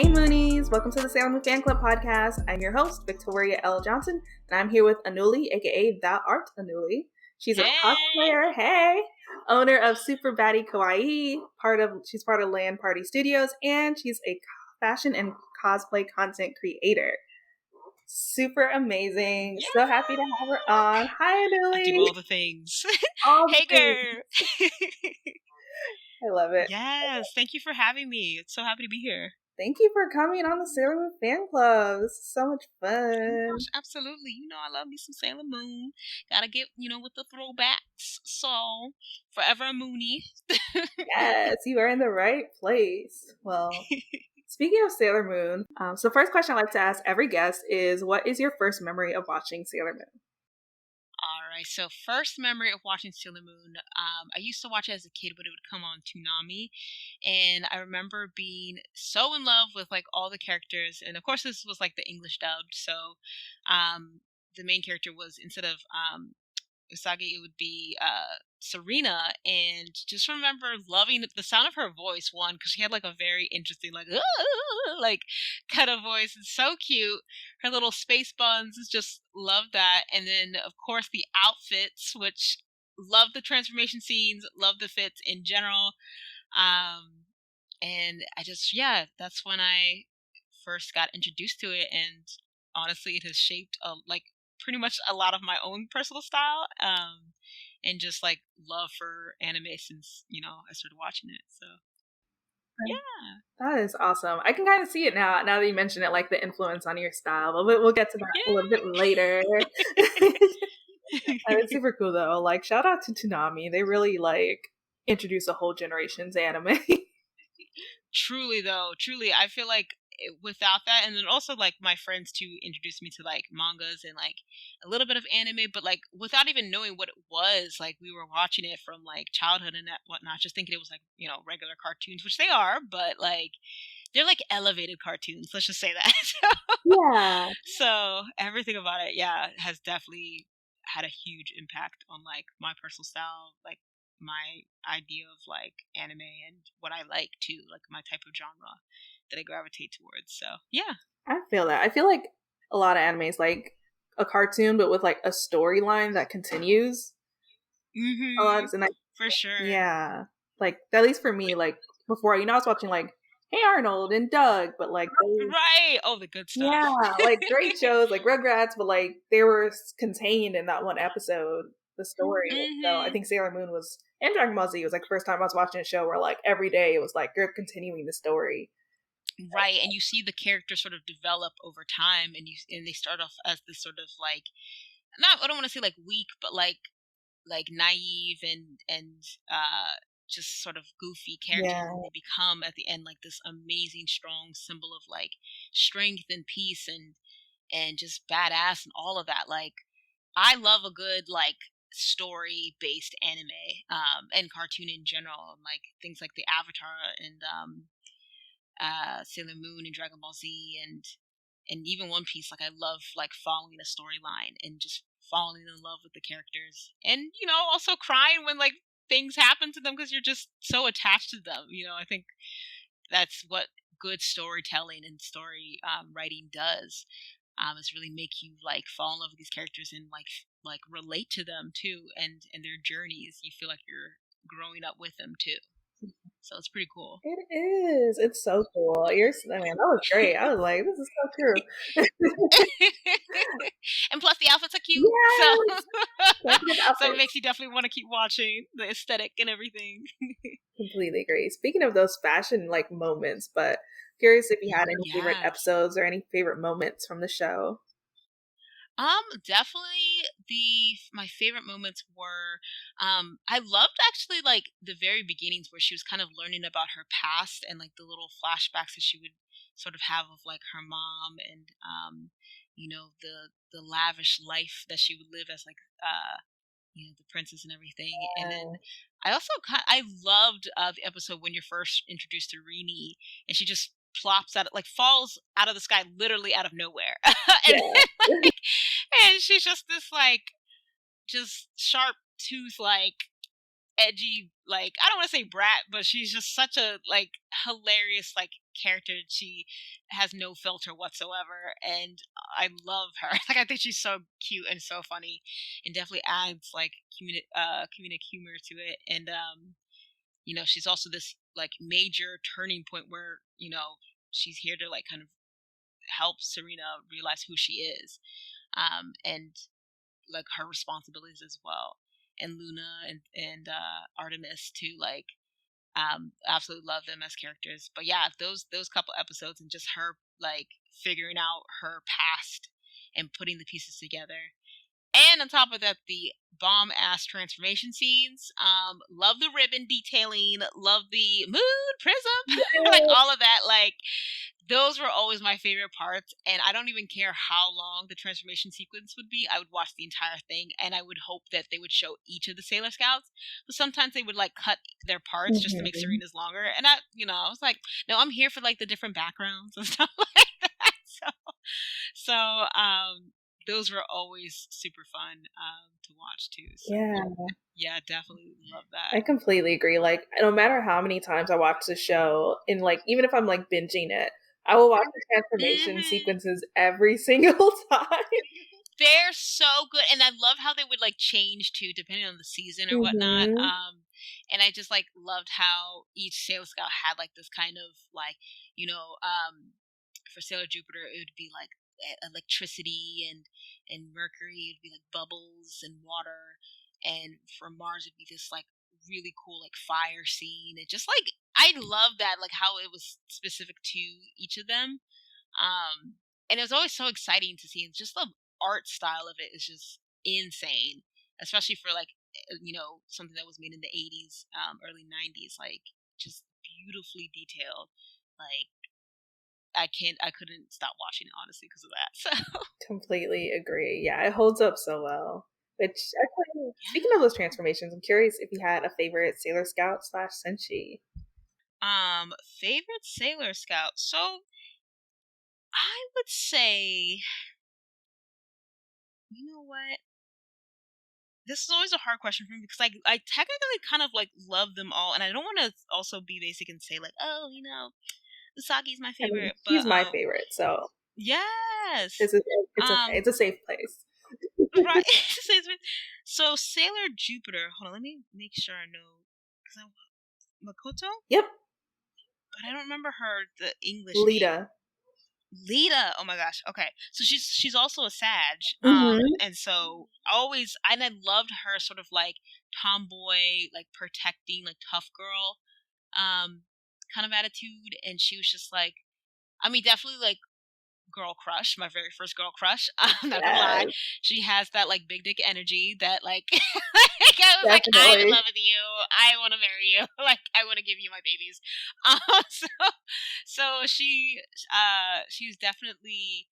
Hey Moonies, welcome to the Sailor Moon Fan Club podcast. I'm your host, Victoria L. Johnson, and I'm here with Anuli, aka Thou Art Anuli. She's a cosplayer, owner of Super Baddie Kawaii, she's part of Land Party Studios, and she's a fashion and cosplay content creator. Super amazing. Yeah. So happy to have her on. Hi Anuli. I do all the things. Hey girl. I love it. Yes, thank you for having me. It's so happy to be here. Thank you for coming on the Sailor Moon Fan Club. This is so much fun. Gosh, absolutely. You know, I love me some Sailor Moon. Gotta get, with the throwbacks. So, forever a Moonie. Yes, you are in the right place. Well, speaking of Sailor Moon, so first question I like to ask every guest is, what is your first memory of watching Sailor Moon? Alright, so first memory of watching Sailor Moon, I used to watch it as a kid when it would come on Toonami, and I remember being so in love with all the characters, and of course this was the English dubbed, so the main character was, instead of Usagi, it would be Serena, and just remember loving the sound of her voice, one, because she had a very interesting kind of voice. It's so cute. Her little space buns, just love that. And then of course the outfits, which love the transformation scenes, love the fits in general. And I just, that's when I first got introduced to it, and honestly it has shaped pretty much a lot of my own personal style, and just love for anime since I started watching it. So that is awesome. I can kind of see it now that you mention it, the influence on your style, but we'll get to that a little bit later. It's super cool though. Shout out to Toonami. They really introduce a whole generation's anime. Truly though, I feel without that, and then also my friends too introduced me to mangas and a little bit of anime, but without even knowing what it was, we were watching it from childhood and whatnot, just thinking it was regular cartoons, which they are, but they're elevated cartoons, let's just say that. Yeah. So everything about it, has definitely had a huge impact on my personal style, my idea of anime and what I like too, my type of genre that I gravitate towards. So I feel that. I feel like a lot of anime is a cartoon, but with a storyline that continues. Mm-hmm. A lot, and for sure. Yeah, at least for me, before, I was watching Hey Arnold and Doug, but right, oh, the good stuff. Yeah, great shows like Rugrats, but they were contained in that one episode, the story. Mm-hmm. So I think Sailor Moon was, and Dragon Ball Z was the first time I was watching a show where every day it was you're continuing the story. Right, and you see the characters sort of develop over time, and they start off as this sort of I don't want to say weak, but naive and just sort of goofy characters, and they become at the end this amazing, strong symbol of strength and peace and just badass and all of that. I love a good story based anime, and cartoon in general, and things like the Avatar and Sailor Moon and Dragon Ball Z and even One Piece. I love following a storyline and just falling in love with the characters, and also crying when things happen to them because you're just so attached to them. I think that's what good storytelling and story writing does, is really make you fall in love with these characters and relate to them too, and their journeys. You feel like you're growing up with them too. So it's pretty cool. It is. It's so cool. Man, that was great. I was this is so true. And plus the outfits are cute. Yes! So it makes you definitely want to keep watching the aesthetic and everything. Completely agree. Speaking of those fashion moments, but curious if you had any favorite episodes or any favorite moments from the show. Definitely my favorite moments were, I loved actually the very beginnings where she was kind of learning about her past and the little flashbacks that she would sort of have of her mom and the lavish life that she would live as the princess and everything. And then I also I loved the episode when you're first introduced to Rini and she just plops out, falls out of the sky, literally out of nowhere. And then, and she's just this just sharp tooth, edgy, I don't want to say brat, but she's just such a hilarious character. She has no filter whatsoever, and I love her. Like, I think she's so cute and so funny, and definitely adds like comedic humor to it. And she's also this like major turning point where she's here to like kind of help Serena realize who she is, and like her responsibilities as well. And Luna and Artemis too, like absolutely love them as characters. But yeah, those couple episodes and just her like figuring out her past and putting the pieces together. And on top of that, the bomb ass transformation scenes. Love the ribbon detailing, love the mood prism, like all of that. Like, those were always my favorite parts, and I don't even care how long the transformation sequence would be. I would watch the entire thing, and I would hope that they would show each of the Sailor Scouts. But sometimes they would like cut their parts just to make Serena's longer, and I was like, no, I'm here for like the different backgrounds and stuff like that. So those were always super fun to watch too. So, yeah, definitely love that. I completely agree. Like, no matter how many times I watch the show, and like even if I'm like binging it, I will watch the transformation sequences every single time. They're so good, and I love how they would like change too, depending on the season or whatnot. And I just like loved how each Sailor Scout had like this kind of like, for Sailor Jupiter it would be like electricity, and Mercury it'd be like bubbles and water, and for Mars it'd be this like really cool like fire scene. And just like I love that, like how it was specific to each of them. And it was always so exciting to see. And just the art style of it is just insane, especially for like something that was made in the 80s, early 90s, like just beautifully detailed. Like I couldn't stop watching it, honestly, because of that. So completely agree. Yeah, it holds up so well. Which actually, speaking of those transformations, I'm curious if you had a favorite Sailor Scout / Senshi. Favorite Sailor Scout. So I would say, you know what? This is always a hard question for me because I technically kind of like love them all, and I don't want to also be basic and say like, oh, Usagi's my favorite. I mean, she's my favorite, so yes, it's okay. It's a safe place. Right. So Sailor Jupiter. Hold on, let me make sure I know. Makoto? Yep. But I don't remember the English Lita. name. Lita. Oh my gosh. Okay. So she's also a Sag. And so I loved her sort of like tomboy, like protecting, like tough girl kind of attitude. And she was just like, I mean, definitely like girl crush, my very first girl crush. I'm not gonna lie. She has that like big dick energy that like, I was like, I'm in love with you. I want to marry you. Like, I want to give you my babies. So she's definitely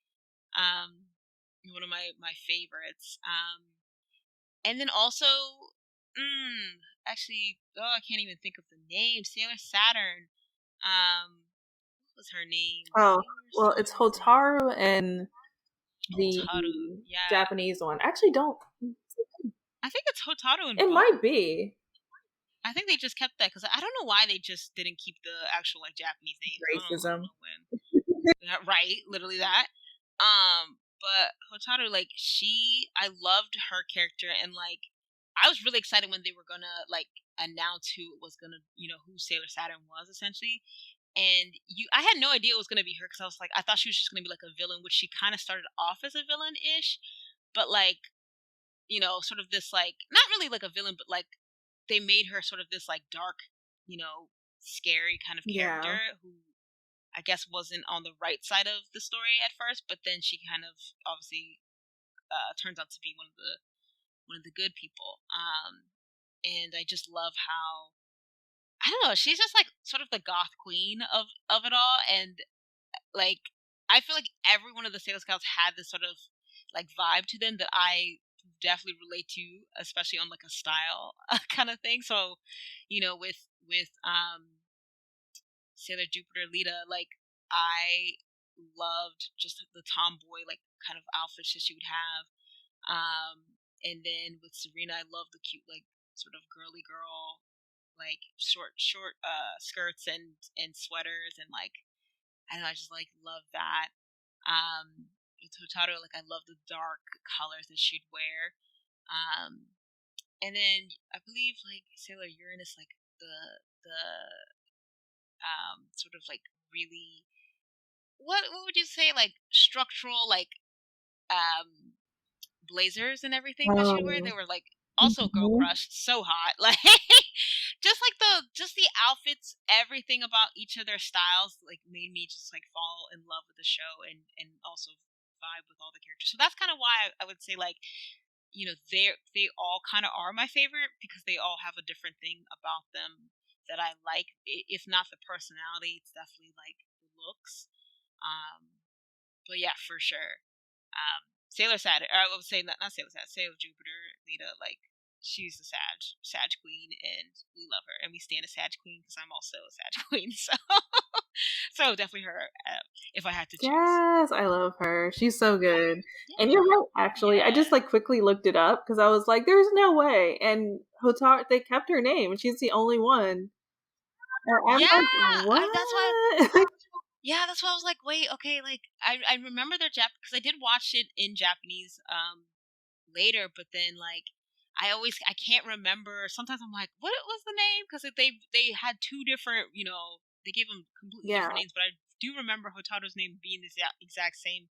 one of my favorites. And then also, actually, I can't even think of the name. Sailor Saturn. What was her name? Oh, well, it's Hotaru and the Japanese one. Actually, don't. I think it's Hotaru and it might be. I think they just kept that because I don't know why they just didn't keep the actual like Japanese names. Racism. Right, literally that. But Hotaru, like I loved her character, and like I was really excited when they were gonna like announce who was gonna, who Sailor Saturn was essentially. And I had no idea it was gonna be her because I was like, I thought she was just gonna be like a villain, which she kind of started off as a villain-ish, but like, sort of this like not really like a villain, but like they made her sort of this like dark, scary kind of character who I guess wasn't on the right side of the story at first, but then she kind of obviously turns out to be one of the good people. And I just love how, I don't know, she's just like sort of the goth queen of it all. And like I feel like every one of the Sailor Scouts had this sort of like vibe to them that I definitely relate to, especially on like a style kind of thing. So, with Sailor Jupiter Lita, like I loved just the tomboy like kind of outfits that she would have. And then with Serena, I love the cute like sort of girly girl like short skirts and sweaters, and like I don't know, I just like love that. With Hotaru, like I love the dark colors that she'd wear. And then I believe like Sailor Uranus, like the sort of like really, what would you say, like structural, like um blazers and everything that she'd wear. Oh. They were like also girl Mhm. crush, so hot. Like just like the outfits, everything about each of their styles like made me just like fall in love with the show, and also vibe with all the characters. So that's kind of why I would say like, they all kind of are my favorite, because they all have a different thing about them that I like. If not the personality, it's definitely like the looks. But yeah, for sure. Sailor Saturn, or I would say not Sailor Saturn, Sailor Jupiter, Lita, like she's the Sag Queen, and we love her, and we stand a Sag Queen because I'm also a Sag Queen, so so definitely her, if I had to choose. Yes, I love her. She's so good. And Yeah, you're right, actually. I just yeah, like quickly looked it up because I was like, there's no way. And Hotar, they kept her name, and she's the only one. And I'm yeah. like, That's why. what? Yeah, that's why I was like, wait, okay, like I remember their because I did watch it in Japanese later, but then like I can't remember. Sometimes I'm like, what was the name? Because they had two different, they gave them completely Yeah, different names, but I do remember Hotaru's name being the exact same.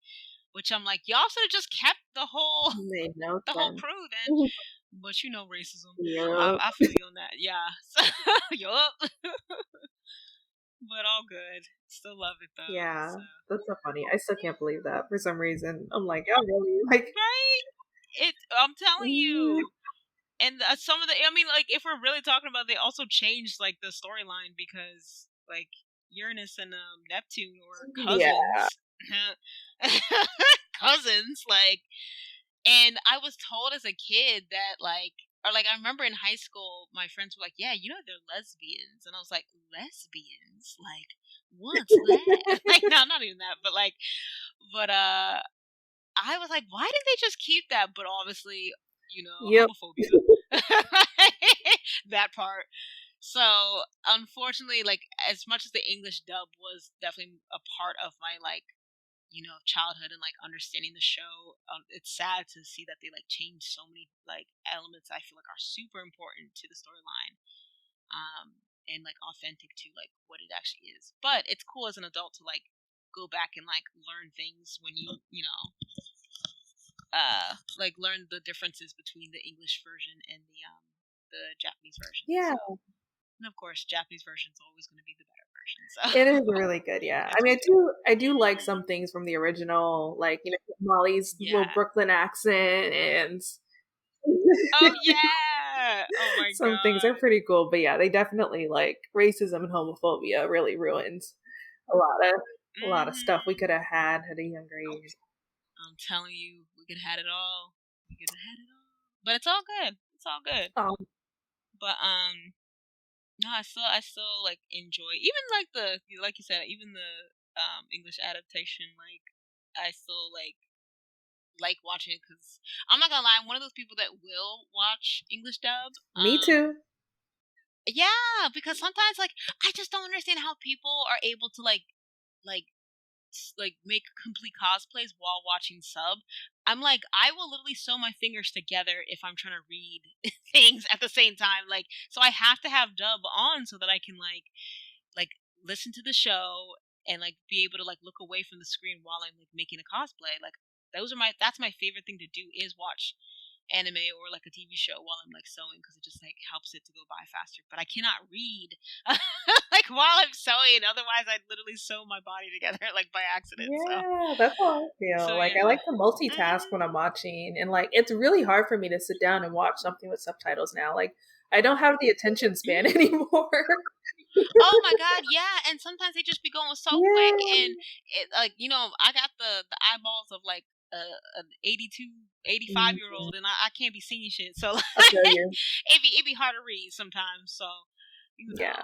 Which I'm like, y'all should have just kept the whole made no the whole sense. crew then. But racism. Yep. I feel you on that. Yeah. So, yup. But all good. Still love it though. Yeah, So that's so funny. I still can't yeah. believe that for some reason. I'm like, oh, really? Like, Right? I'm telling mm, you. And some of the, I mean, like, if we're really talking about, they also changed like the storyline, because like Uranus and Neptune were yeah. cousins. Cousins, like, and I was told as a kid that like, or like I remember in high school my friends were like, yeah, they're lesbians, and I was like, lesbians, like, what's that? Like, no, not even that, but like, but I was like, why didn't they just keep that? But obviously, Yep. homophobia. That part. So, unfortunately, like, as much as the English dub was definitely a part of my, like, childhood and, like, understanding the show, it's sad to see that they, like, changed so many, like, elements I feel like are super important to the storyline. And, like, authentic to, like, what it actually is. But it's cool as an adult to, like, go back and, like, learn things when like learn the differences between the English version and the Japanese version. Yeah. So, and of course, Japanese version is always going to be the better version. So It is really good, yeah. I that's mean, what's good. I do like Yeah, some things from the original, like, Molly's little yeah. Brooklyn accent and Oh yeah. Oh my some things are god. pretty cool, but yeah, they definitely like racism and homophobia really ruined a lot of stuff we Mhm. could have had at a younger age. I'm telling you, we could have had it all. We could have had it all. But it's all good. It's all good. Um, But no, I still like enjoy, even like like you said, even the English adaptation. Like I still like watching it, because I'm not gonna lie, I'm one of those people that will watch English dub. Me too. Yeah, because sometimes like I just don't understand how people are able to like make complete cosplays while watching sub. I'm like, I will literally sew my fingers together if I'm trying to read things at the same time. Like, so I have to have dub on so that I can like listen to the show and like be able to like look away from the screen while I'm like making a cosplay. Like that's my favorite thing to do, is watch anime or like a TV show while I'm like sewing, because it just like helps it to go by faster. But I cannot read like while I'm sewing, otherwise I'd literally sew my body together like by accident. So Yeah, that's how I feel. Like I yeah. like to multitask when I'm Mhm. watching, and like it's really hard for me to sit down and watch something with subtitles now. Like I don't have the attention span Mhm. anymore. Oh my god, yeah, and sometimes they just be going so quick, and Yeah. it like, I got the eyeballs of like an 82, 85 year Mhm. old, and I can't be seeing shit. So I like feel you. it be hard to read sometimes. So, Yeah.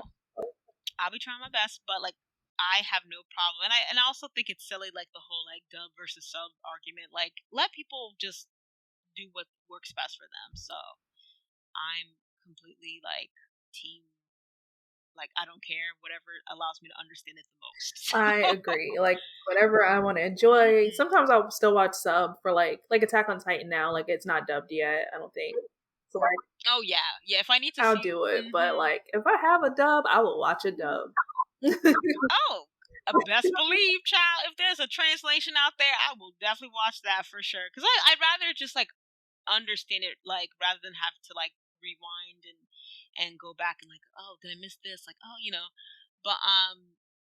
I'll be trying my best, but like I have no problem. And I also think it's silly, like the whole like dub versus sub argument. Like, let people just do what works best for them. So I'm completely like team Like, I don't care. Whatever allows me to understand it the most. I agree. Like whatever I want to enjoy. Mhm. Sometimes I'll still watch sub for like Attack on Titan now. Like it's not dubbed yet, I don't think. So like Oh yeah, yeah. If I need to I'll see, do it. But like if I have a dub, I will watch a dub. oh, a best believe, child. If there's a translation out there, I will definitely watch that for sure. Because I'd rather just like understand it, like rather than have to like rewind and go back and like, oh, did I miss this? Like, oh, But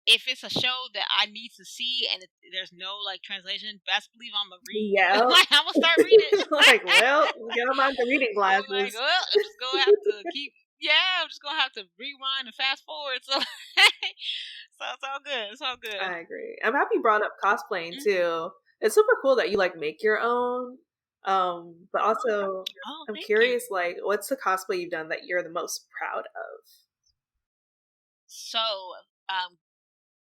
if it's a show that I need to see and there's no like translation, best believe I'm gonna read. Yeah. Like, I'm gonna start reading. Like, well, get on my reading I'm glasses. like, well, I'm just gonna have to keep. Yeah, I'm just gonna have to rewind and fast forward. So, so it's all good. It's all good. I agree. I'm happy you brought up cosplaying too. It's super cool that you like make your own. But also Oh, I'm thank curious, you. like, what's the cosplay you've done that you're the most proud of? So,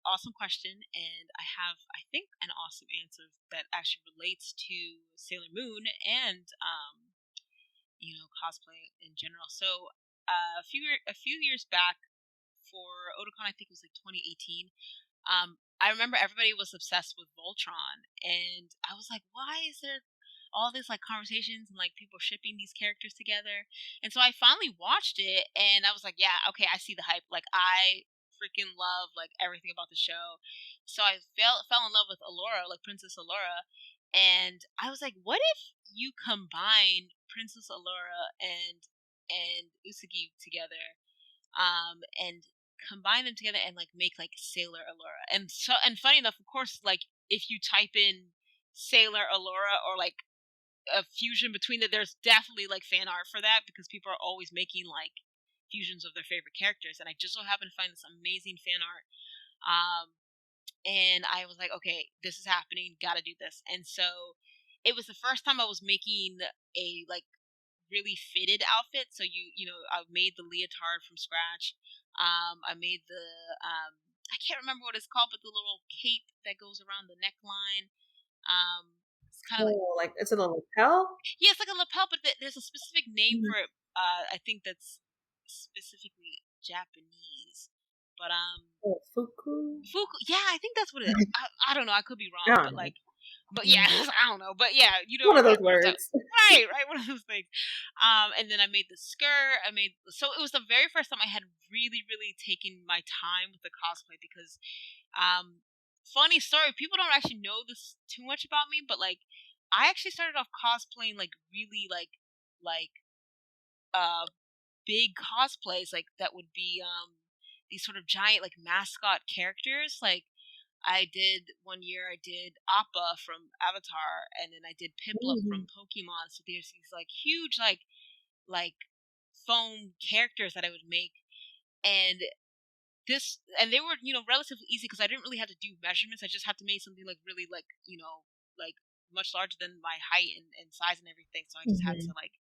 awesome question, and I think, an awesome answer that actually relates to Sailor Moon and cosplay in general. So, a few years back for Otakon, I think it was like 2018. I remember everybody was obsessed with Voltron, and I was like, why is there all this like conversations and like people shipping these characters together? And so I finally watched it, and I was like, yeah, okay, I see the hype. Like, I freaking love like everything about the show. So I fell in love with Allura, like Princess Allura, and I was like, what if you combine Princess Allura and Usagi together, and combine them together and like make like Sailor Allura. And funny enough, of course, like if you type in Sailor Allura or like a fusion between it, there's definitely like fan art for that because people are always making like fusions of their favorite characters. And I just so happened to find this amazing fan art. Um, and I was like, okay, this is happening, gotta do this. And so it was the first time I was making a like really fitted outfit. So I made the leotard from scratch. I made I can't remember what it's called, but the little cape that goes around the neckline. It's kind of like, Oh, like it's a lapel? yeah, it's like a lapel, but there's a specific name Mhm. for it. I think that's specifically Japanese. But Oh, fuku? Fuku, yeah, I think that's what it is. I don't know. I could be I wrong, don't but know. like, but yeah, I don't know. But yeah, One of those what I'm talking. words. Right, one of those things. And then I made the skirt. So it was the very first time I had really, really taken my time with the cosplay because, funny story. People don't actually know this too much about me, but like, I actually started off cosplaying like really like uh big cosplays like that would be these sort of giant like mascot characters. Like, I did one year. I did Appa from Avatar, and then I did Piplup Mhm. from Pokemon. So there's these like huge like foam characters that I would make, and they were relatively easy because I didn't really have to do measurements. I just had to make something like really like like much larger than my height and size and everything. So I just had to Mhm. like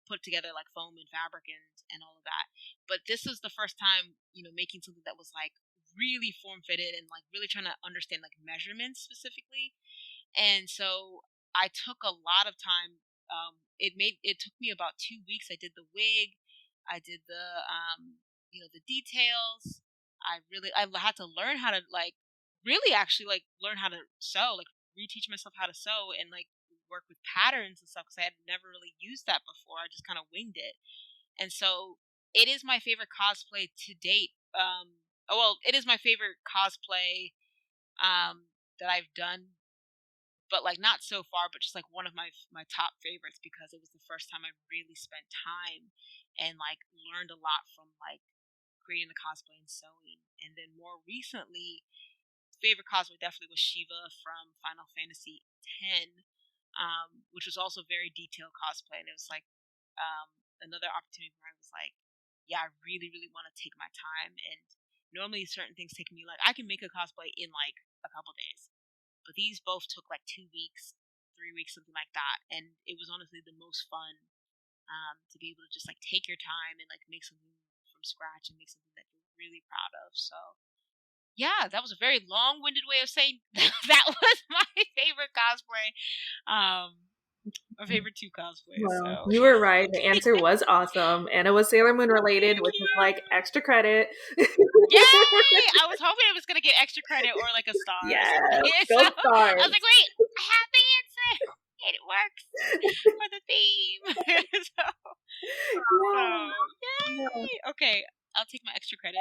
put together like foam and fabric and all of that. But this is the first time making something that was like really form fitted and like really trying to understand like measurements specifically. And so I took a lot of time. It took me about 2 weeks. I did the wig, I did the details. I had to learn how to like really actually like learn how to sew, like reteach myself how to sew and like work with patterns and stuff because I had never really used that before. I just kind of winged it, and so it is my favorite cosplay to date. It is my favorite cosplay that I've done, but like not so far, but just like one of my top favorites because it was the first time I really spent time and like learned a lot from like creating the cosplay and sewing. And then more recently, favorite cosplay definitely was Shiva from Final Fantasy X, which was also very detailed cosplay, and it was like another opportunity where I was like, yeah, I really really want to take my time. And normally certain things take me like I can make a cosplay in like a couple days, but these both took like 2 weeks, 3 weeks, something like that. And it was honestly the most fun, to be able to just like take your time and like make something from scratch and make something that you're really proud of. So yeah, that was a very long-winded way of saying that was my favorite cosplay. Um, my favorite 2 cosplays. Well, So you were right. The answer was awesome, and it was Sailor Moon related, thank which is like you. extra credit. Yay! I was hoping it was gonna get extra credit or like a star or Yes, something. So gold I was stars. like, wait, I have the answer. And it works for the theme. so Yeah. yay! Okay, I'll take my extra credit.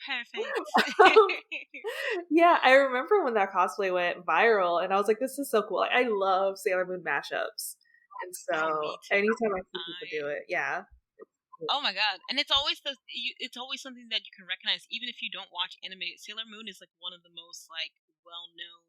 Perfect. Yeah, I remember when that cosplay went viral, and I was like, "This is so cool!" Like, I love Sailor Moon mashups, and Oh, so me too. anytime I see people do it, yeah, Oh my god! And it's always it's always something that you can recognize, even if you don't watch anime. Sailor Moon is like one of the most like well-known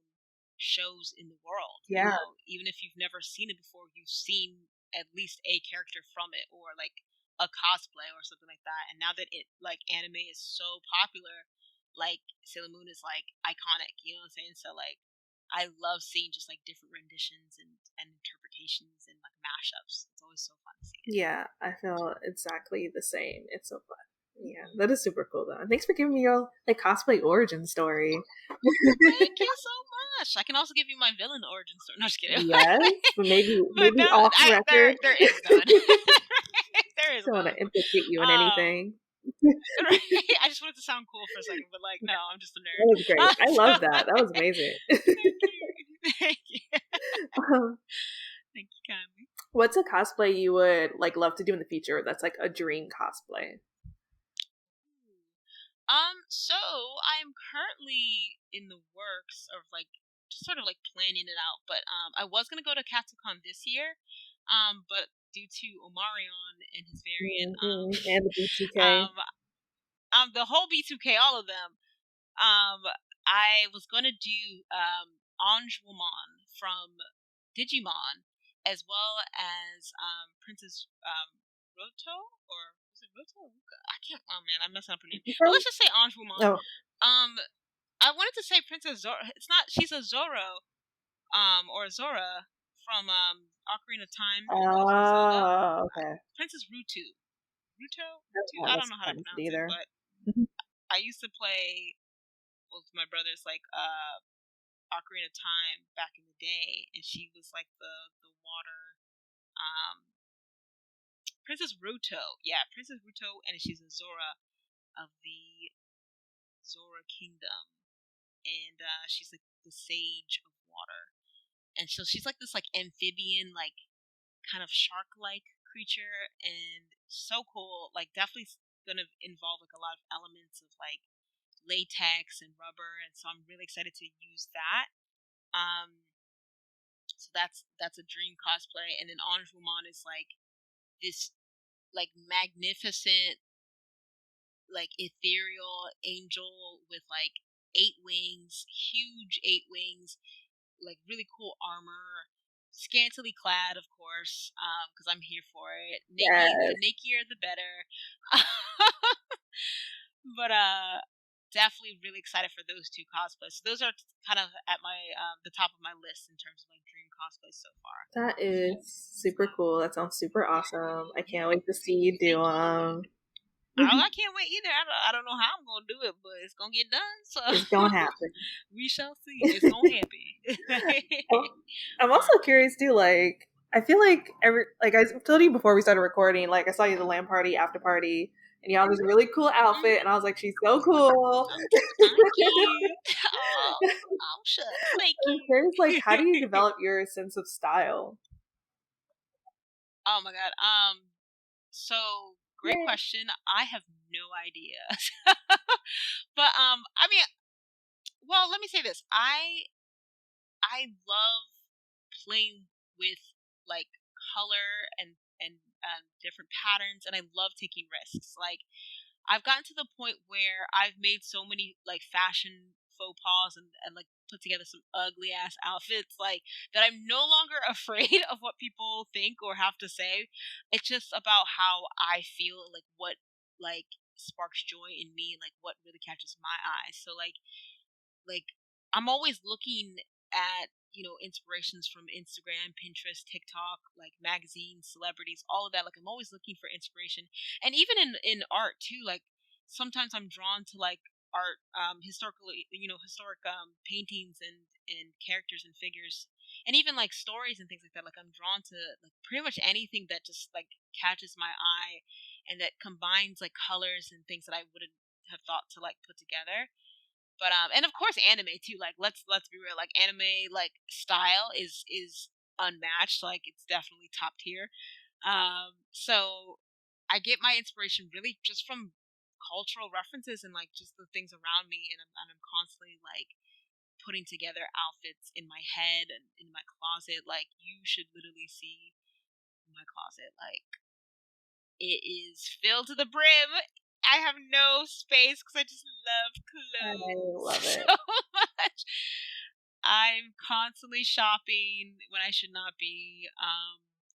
shows in the world. You yeah, know, even if you've never seen it before, you've seen at least a character from it, or like a cosplay or something like that. And now that it like anime is so popular, like Sailor Moon is like iconic. You know what I'm saying? So like, I love seeing just like different renditions and interpretations and like mashups. It's always so fun to see it. yeah. I feel exactly the same. It's so fun. Yeah, that is super cool though. And thanks for giving me your like cosplay origin story. Thank you so much. I can also give you my villain origin story. No, just kidding. Yes, maybe But no, off record. there is none. There is Don't want to none. implicate you in anything. Right? I just wanted to sound cool for a second, but like, no, I'm just a That nerd. was great. I So, love that. That was amazing. thank you. Thank you. Um, Thank you kindly. what's a cosplay you would like love to do in the future? That's like a dream cosplay. So I'm currently in the works of like just sort of like planning it out. But I was gonna go to Katsucon this year, but due to Omarion and his variant, And the B2K. um, the whole B2K, all of them, I was gonna do Ange Woman from Digimon, as well as Princess Roto, or was it Roto? I can't. Oh man, I'm messing up her name. But let's just say Ange Woman. Oh, Um, I wanted to say Princess Zora. It's not. She's a Zoro. Or Zora from Ocarina of Time and Legend of Zelda. okay. Princess Rutu. Ruto. Yeah, I don't that's know how to fun pronounce it, either. but I used to play with my brothers like Ocarina of Time back in the day, and she was like the water um Princess Ruto. Yeah, Princess Ruto, and she's a Zora of the Zora Kingdom, and she's like the sage of water, and so she's like this like amphibian, like kind of shark-like creature, and so cool. Like definitely gonna involve like a lot of elements of like latex and rubber, and so I'm really excited to use that. Um, so that's a dream cosplay, and then Anjumon is like this like magnificent, like ethereal angel with like 8 wings, huge 8 wings, like really cool armor, scantily clad, of course, because I'm here for it. Yes. The nakier the better. But definitely really excited for those 2 cosplays. So those are kind of at my the top of my list in terms of like dream cosplays so far. That is super cool. That sounds super awesome. I can't wait to see you do them. I can't wait either. I don't know how I'm gonna do it, but it's gonna get done. So It's gonna happen. we shall see. It's gonna happen. I'm also curious too. Like, I feel like I told you before we started recording. Like, I saw you at the LAN party, after party, and y'all this really cool outfit, and I was like, she's so cool. Thank you. Oh, shucks. Thank you. I'm curious, like, how do you develop your sense of style? Oh my god. So great question. I have no idea. But I mean, well, let me say this. I love playing with like color and different patterns, and I love taking risks. Like I've gotten to the point where I've made so many like fashion faux pas and like put together some ugly ass outfits like that I'm no longer afraid of what people think or have to say. It's just about how I feel, like what like sparks joy in me, and like what really catches my eye. So like I'm always looking at, you know, inspirations from Instagram, Pinterest, TikTok, like magazines, celebrities, all of that. Like I'm always looking for inspiration, and even in art too. Like sometimes I'm drawn to like art, historic paintings and characters and figures, and even like stories and things like that. Like I'm drawn to like pretty much anything that just like catches my eye and that combines like colors and things that I wouldn't have thought to like put together. But and of course anime too. Like let's be real. Like anime like style is unmatched. Like it's definitely top tier. So I get my inspiration really just from cultural references and like just the things around me, and I'm constantly like putting together outfits in my head and in my closet. Like you should literally see my closet. Like it is filled to the brim. I have no space because I just love clothes. I love it so much. I'm constantly shopping when I should not be.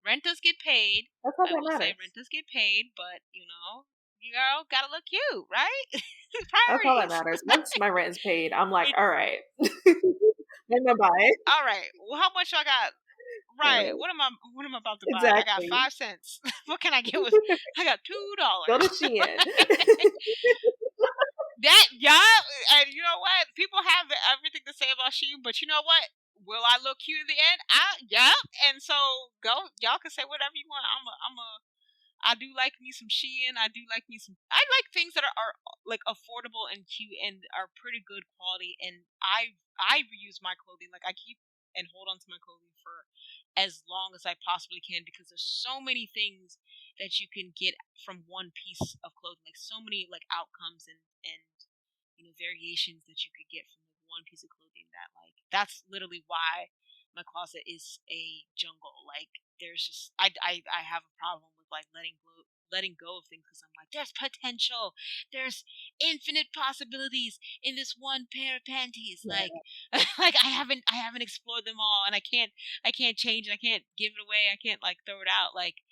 Rent does get paid. That's all I that will say matters. rent does get paid, but you girl gotta look cute, right? That's all that Priorities. matters. Once my rent is paid, I'm like, all right. I'm gonna buy it. All right. Well, how much I got? Right. What am I about to buy? I got Exactly. 5 cents. What can I get with? I got $2. Go to Shein. That and you know what? People have everything to say about Shein, but you know what? Will I look cute in the end? Yeah. And so y'all can say whatever you want. I do like me some Shein. I do like me some. I like things that are like affordable and cute and are pretty good quality. And I reuse my clothing. Like I keep and hold on to my clothing for as long as I possibly can because there's so many things that you can get from one piece of clothing. Like so many like outcomes and variations that you could get from like one piece of clothing that like that's literally why my closet is a jungle. Like there's just I have a problem with like letting go of things because I'm like there's potential, there's infinite possibilities in this one pair of panties. Yeah. Like like I haven't explored them all, and I can't change it. I can't give it away. I can't like throw it out. Like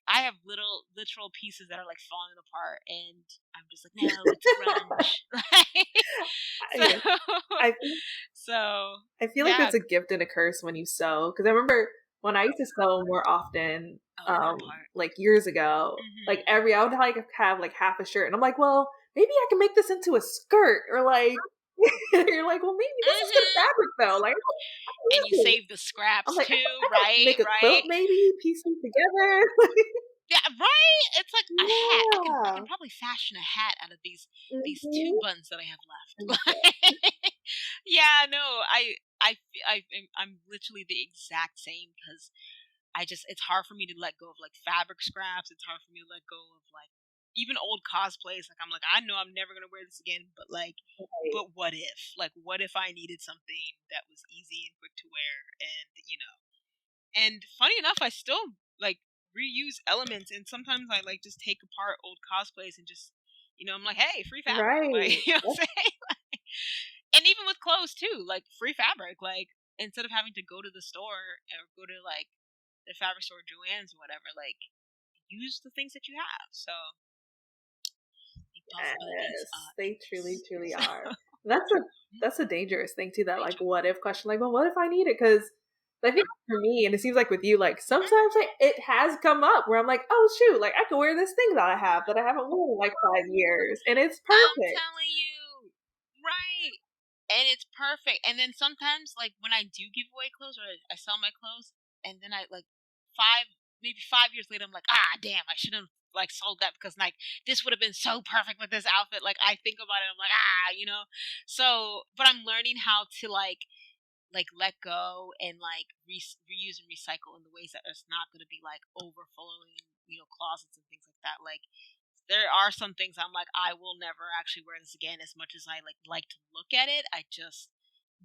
I have literal pieces that are like falling apart, and I'm just like, no, it's grunge. Yeah. I feel like yeah. it's a gift and a curse when you sew. Because I remember when I used to sew more often, like years ago, like I would like have like half a shirt, and I'm like, well, maybe I can make this into a skirt, or like you're like, well, maybe this is good fabric though, like. And you save the scraps I'm like, too, I right? make a quilt, maybe piece them together. Yeah, right. It's like a hat. I can Yeah. probably fashion a hat out of these Mhm. 2 buns that I have left. Okay. Yeah, no, I'm literally the exact same because it's hard for me to let go of like fabric scraps. It's hard for me to let go of like even old cosplays. Like I'm like I know I'm never gonna wear this again, but like, Right. but what if? Like, what if I needed something that was easy and quick to wear, and and funny enough, I still like reuse elements, and sometimes I like just take apart old cosplays and just I'm like, hey, free fabric, Right. like you know what I'm saying? And even with clothes too, like free fabric, like instead of having to go to the store or go to like the fabric store, Joann's or whatever, like use the things that you have. So the possibilities Yes, are they truly, endless. truly So, are. That's a dangerous thing too. That like, what if question? Like, well, what if I need it? Because I think for me, and it seems like with you, like sometimes like it has come up where I'm like, oh shoot, like I can wear this thing that I haven't worn in like 5 years, and it's I'm perfect. telling you, right? And it's perfect. And then sometimes, like when I do give away clothes or I sell my clothes, and then I like maybe 5 years later, I'm like, damn, I should have like sold that because like this would have been so perfect with this outfit. Like I think about it, I'm like, So, but I'm learning how to like let go and like reuse and recycle in the ways that it's not going to be like overflowing, closets and things like that. Like there are some things I'm like, I will never actually wear this again. As much as I like to look at it, I just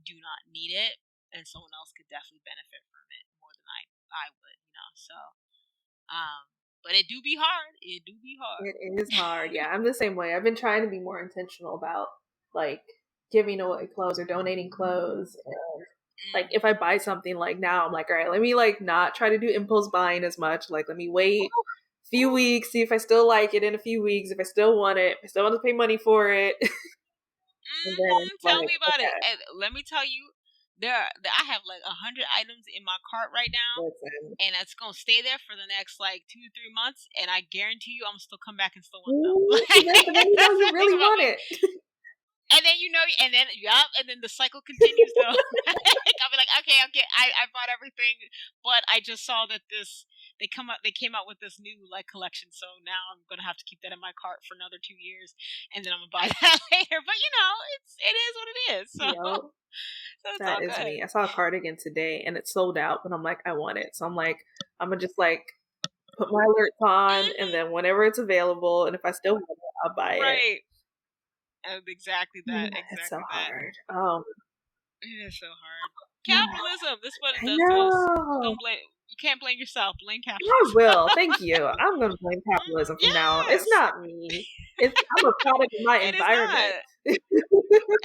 do not need it, and someone else could definitely benefit from it more than I would. So, but it do be hard. It do be hard. It is hard. Yeah, I'm the same way. I've been trying to be more intentional about like giving away clothes or donating clothes. And like if I buy something like now, I'm like, all right, let me like not try to do impulse buying as much. Like let me wait a few weeks, see if I still like it in a few weeks, if I still want it, if I still want to pay money for it. And then Tell like, me about it. okay. And let me tell you, I have like 100 items in my cart right now. Listen. And it's gonna stay there for the next like 2-3 months, and I guarantee you, I'm gonna still come back and still want them. And then you know you really want it. And then and then the cycle continues though. I'll be like, okay, I bought everything, but I just saw that they came out with this new like collection, so now I'm gonna have to keep that in my cart for another 2 years, and then I'm gonna buy that later. But it is what it is. So, Yep. so it's that all is good. me. I saw a cardigan today and it sold out, but I'm like, I want it. So I'm like, I'm gonna just like put my alerts on, and then whenever it's available, and if I still want it, I'll buy it. Exactly that. Exactly it's so that. hard. It is so hard. Capitalism. This is what it does know. to us. Don't blame. You can't blame yourself. Blame capitalism. I will. Thank you. I'm going to blame capitalism from now on. It's not me. I'm a product of my environment.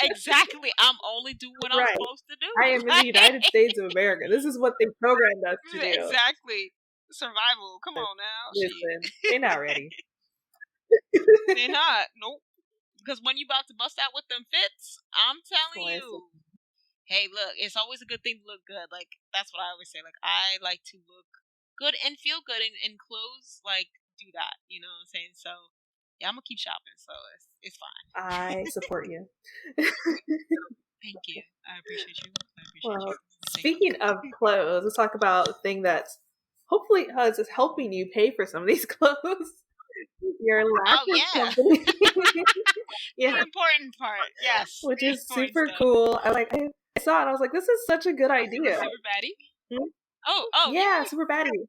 Exactly. I'm only doing what I'm supposed to do. I am in the United States of America. This is what they programmed us to do. Exactly. Survival. Come on now. Listen, they're not ready. They're not. Nope. Because when you about to bust out with them fits, I'm telling you. Hey, look, it's always a good thing to look good. Like, that's what I always say. Like, I like to look good and feel good in clothes. Like, do that. You know what I'm saying? So, yeah, I'm going to keep shopping. So, it's fine. I support you. Thank you. I appreciate you. Speaking of clothes, let's talk about the thing that's hopefully is helping you pay for some of these clothes. Your lashes company. The important part, yes. Which is super cool. I saw it and I was like, this is such a good idea. Super Baddie? Hmm? Oh, yeah, Super Baddie.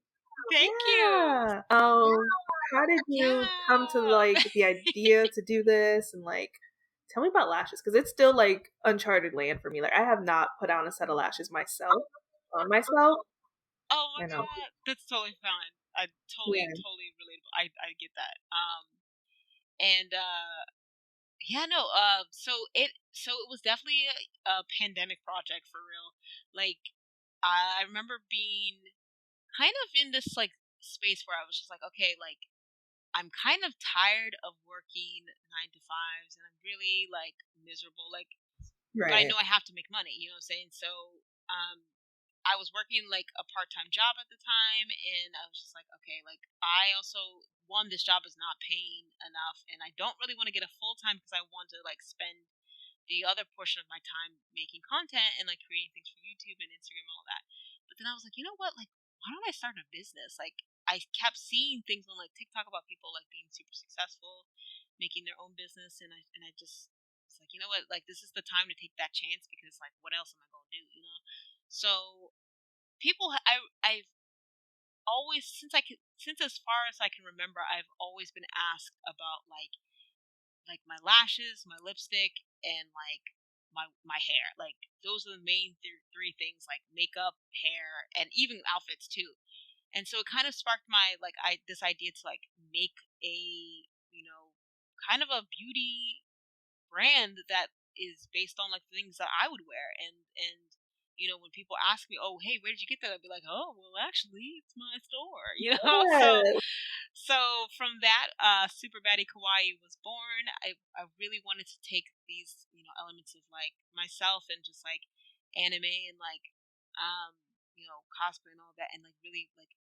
Thank you. How did you come to like the idea to do this, and like tell me about lashes, because it's still like uncharted land for me. Like, I have not put on a set of lashes myself on myself. Oh my god, that's totally fine. I totally relatable. I get that. So it was definitely a pandemic project for real. Like, I remember being kind of in this like space where I was just like, okay, like, I'm kind of tired of working 9 to 5s, and I'm really like miserable. Like, but I know I have to make money. You know what I'm saying? So, I was working like a part-time job at the time, and I was just like, okay, like, I also, this job is not paying enough, and I don't really want to get a full-time because I want to like spend the other portion of my time making content and like creating things for YouTube and Instagram and all that. But then I was like, you know what? Like, why don't I start a business? Like, I kept seeing things on like TikTok about people like being super successful, making their own business, and I just was like, you know what? Like, this is the time to take that chance, because like, what else am I gonna do? You know? So I've always, since as far as I can remember, I've always been asked about like my lashes, my lipstick, and like my hair. Like, those are the main three things, like makeup, hair, and even outfits too. And so it kind of sparked my this idea to like make a, kind of a beauty brand that is based on like things that I would wear. And when people ask me, oh, hey, where did you get that? I'd be like, oh, well, actually, it's my store. So from that, Super Baddie Kawaii was born. I really wanted to take these elements of like myself and just like anime and like cosplay and all that, and like really like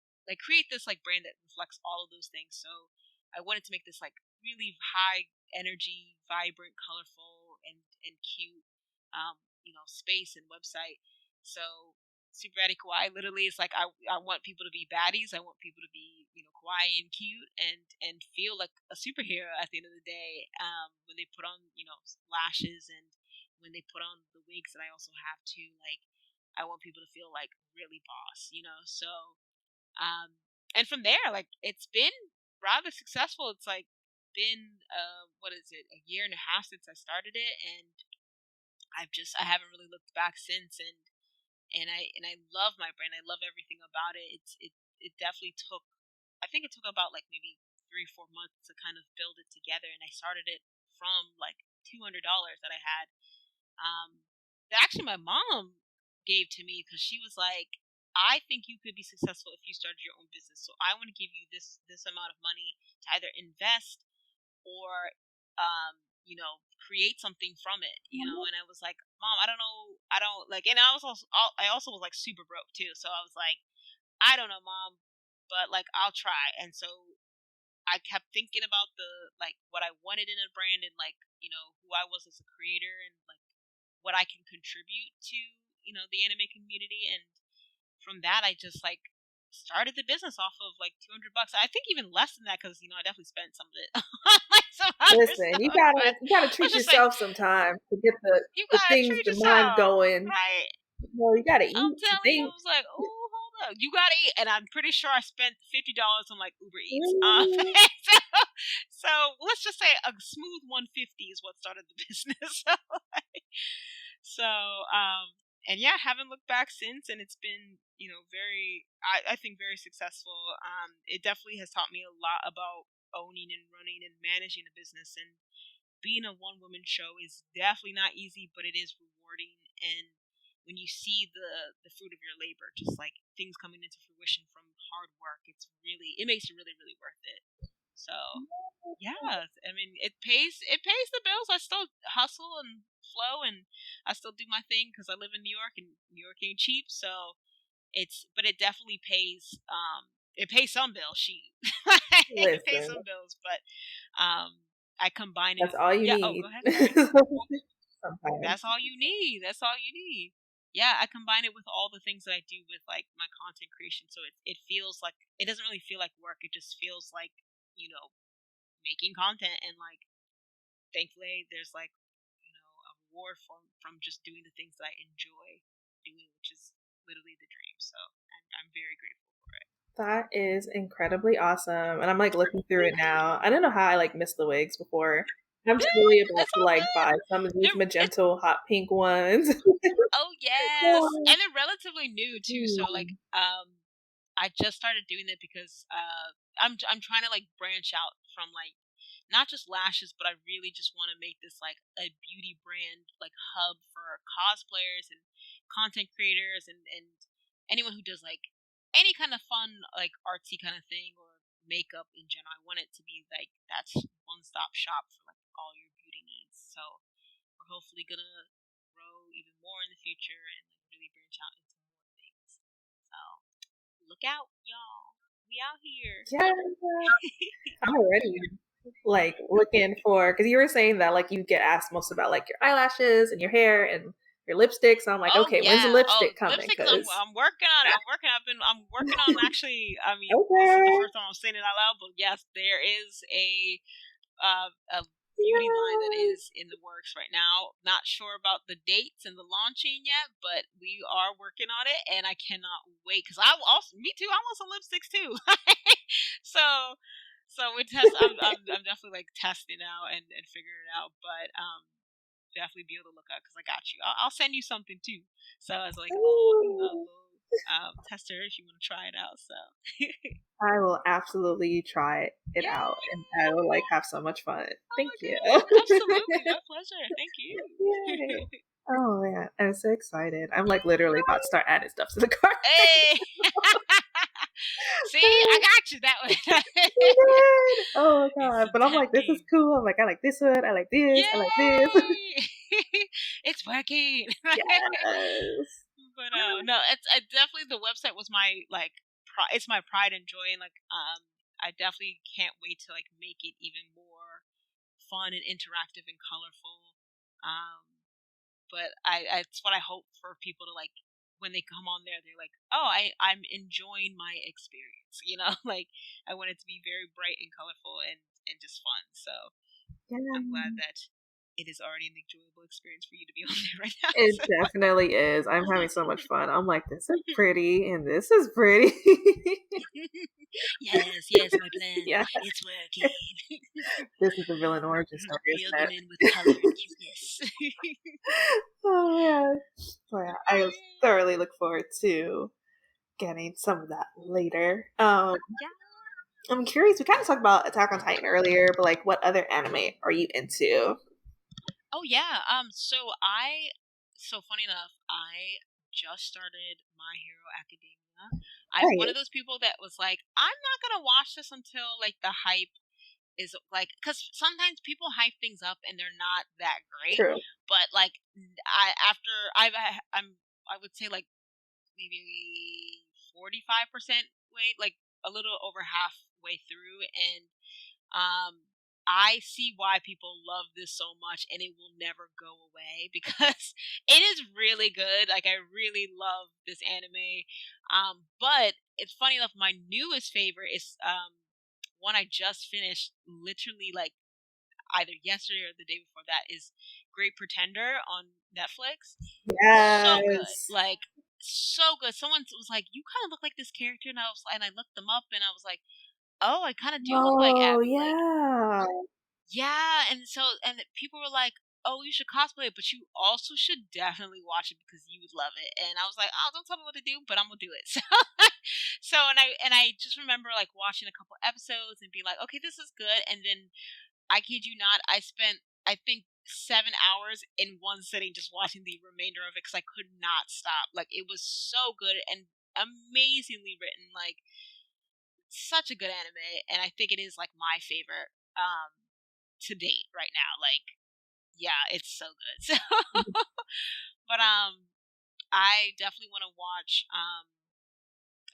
create this like brand that reflects all of those things. So I wanted to make this like really high energy, vibrant, colorful, and cute space and website. So Super Baddie Kawaii literally is like, I want people to be baddies. I want people to be kawaii and cute and feel like a superhero at the end of the day, when they put on lashes, and when they put on the wigs that I also have too. Like, I want people to feel like really boss, so and from there, like, it's been rather successful. It's like been what is it, a year and a half since I started it, and I haven't really looked back since. And I love my brand. I love everything about it. It definitely took, I think it took about like maybe 3-4 months to kind of build it together, and I started it from like $200 that I had, that actually my mom gave to me, because she was like, I think you could be successful if you started your own business, so I want to give you this amount of money to either invest or create something from it, and I was like, Mom, I don't know, I don't like, and I also was like super broke too, so I was like, I don't know, mom, but like I'll try. And so I kept thinking about the like what I wanted in a brand and like who I was as a creator and like what I can contribute to the anime community. And from that I just like started the business off of like $200. I think even less than that because I definitely spent some of it on like some other Listen, stuff. you But gotta I treat was just like, yourself sometimes to get you the gotta things, treat the mind yourself, going. right? You gotta I'm eat some telling you, I things. was like, oh, hold up, you gotta eat, and I'm pretty sure I spent $50 on like Uber Eats. Mm. So, so let's just say a smooth 150 is what started the business. So, and yeah, haven't looked back since, and it's been very, I think very successful. It definitely has taught me a lot about owning and running and managing a business, and being a one woman show is definitely not easy, but it is rewarding. And when you see the fruit of your labor, just like things coming into fruition from hard work, it makes it really, really worth it. So yeah, I mean it pays the bills. I still hustle and flow, and I still do my thing because I live in New York, and New York ain't cheap. So but it definitely pays. It pays some bills. It pays Listen, some bills, but I combine it that's with all you yeah. Oh, need. go ahead. Sorry. Sometimes. That's all you need. That's all you need. Yeah, I combine it with all the things that I do with like my content creation, so it feels like it doesn't really feel like work. It just feels like you know making content, and like thankfully there's like a reward from just doing the things that I enjoy doing, which is literally the dream. So I'm very grateful for it. That is incredibly awesome. And I'm like looking through it now. I don't know how I like missed the wigs before. I'm totally about It's to all like good. buy some of these It's magenta hot pink ones. Oh yes, and they're relatively new too. So like, Mm. I just started doing it because I'm trying to like branch out from like not just lashes, but I really just want to make this like a beauty brand like hub for cosplayers and content creators and anyone who does like any kind of fun like artsy kind of thing or makeup in general. I want it to be like that's one stop shop for like all your beauty needs. So we're hopefully gonna grow even more in the future and like really branch out into more things. So look out, y'all. We out here. Yeah, I'm already like looking for because you were saying that like you get asked most about like your eyelashes and your hair and your lipstick. So I'm like, Oh okay, when's the yeah. Oh, lipstick coming? lipsticks. I'm Because I'm working on it. I'm working on actually. I mean, this is the okay, first time I'm saying it out loud, but yes, there is a beauty line that yeah. is in the works right now. Not sure about the dates and the launching yet, but we are working on it, and I cannot wait because me too. I want some lipsticks too. so we test. I'm definitely like testing out and figuring it out, but definitely be able to look out because I got you. I'll send you something too. So as like Ooh. a little tester if you want to try it out. So I will absolutely try it out, and yay! I will like have so much fun. Oh Thank my you. goodness, absolutely, my pleasure. Thank Yay. you. Oh man, I'm so excited. I'm like literally about to start adding stuff to the cart. Hey, see, I got you that way. Oh my It's god. so But I'm like, this is tempting. cool. I'm like, I like this one, I like this, I like this. Yay! It's working. Yes. But no, it's definitely the website was my like it's my pride and joy, and like I definitely can't wait to like make it even more fun and interactive and colorful. But it's what I hope for people to like when they come on there. They're like, oh, I'm enjoying my experience. Like I want it to be very bright and colorful and just fun. So Yeah. I'm glad that it is already an enjoyable experience for you to be on there right now. It So. definitely is. I'm having so much fun. I'm like, this is pretty and this is pretty. Yes, my plan. Yeah. It's working. This is the villain origin story, Reel isn't them it? in with color and cuteness. Oh yeah. So yeah, I thoroughly look forward to getting some of that later. Yeah. I'm curious. We kind of talked about Attack on Titan earlier, but like, what other anime are you into? Oh yeah. So funny enough, I just started My Hero Academia. I'm one of Right. those people that was like, I'm not gonna watch this until like the hype is like, because sometimes people hype things up and they're not that great. True. But like, I would say like maybe 45% way, like a little over halfway through, and I see why people love this so much, and it will never go away because it is really good. Like, I really love this anime. But it's funny enough, my newest favorite is one I just finished literally like either yesterday or the day before that, is Great Pretender on Netflix. So good. Yes. Like, so good. Someone was like, "You kind of look like this character," and I looked them up, and I was like, "Oh, I kind of do look like Oh, Abby." Like, yeah. yeah, and people were like, "Oh, you should cosplay it, but you also should definitely watch it because you would love it." And I was like, "Oh, don't tell me what to do, but I'm gonna do it." And I just remember like watching a couple episodes and being like, "Okay, this is good." And then I kid you not, I spent I think 7 hours in one sitting just watching the remainder of it because I could not stop. Like, it was so good and amazingly written. Like, such a good anime, and I think it is like my favorite to date right now. Like, yeah, it's so good. So, but I definitely want to watch.